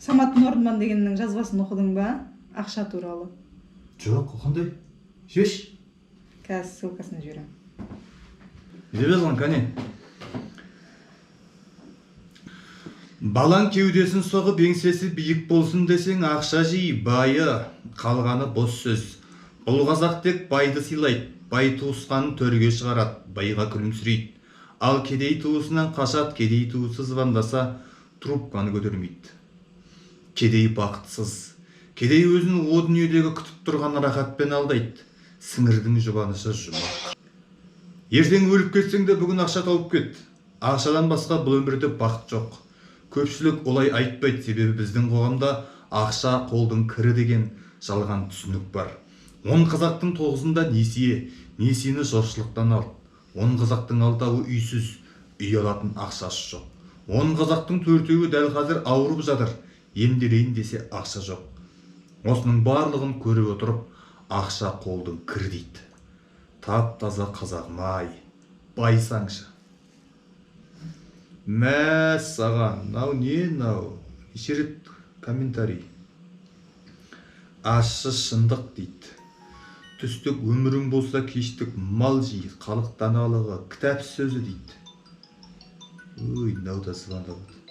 Самат Нордман дегеннің жазбасын оқыдың ба? Ақша туралы. Жоқ, қандай? Жеш? Қазір ссылкасын жіберем. Не жазған, кәне? Балаң кеудесін соғып еңсесі биік болсын десең, ақша жи, байы, қалғаны бос сөз. Бұл қазақ тек байды сыйлайды, бай туысқанын төрге шығарады, байға күлімсірейді. Ал кедей туысынан қашат, кедей туысы звондаса, трубканы көтермейді. Кедей бақытсыз, кедей өзін о дүниедегі күтіп тұрған рахатпен алдайды. Сіңірдің жұбанышы жұмақ. Ертең өліп кетсең де бүгін ақша тауып кет. Ақшадан басқа бұл өмірде бақыт жоқ. Көпшілік олай айтпайды, себебі біздің қоғамда ақша қолдың кірі деген жалған түсінік бар. 10 қазақтың 9-ында несие, несиені жоршылықтан ал. 10 қазақтың 6-ы үйсіз, үй алатын ақшасы жоқ. 10 қазақтың 4-і дәл қазір ауырып жатыр, емделейін десе ақша жоқ. Осының барлығын көріп отырып, ақша қолдың кірі дейді. Тап-таза қазағым-ай, байсаңшы. Мә саған, нау не нау? Ешерет комментарий. Ащы шындық дейді. Түстік өмірің болса кештік мал жей, халық даналығы, кітап сөзі дейді. Ой, нау да звондап.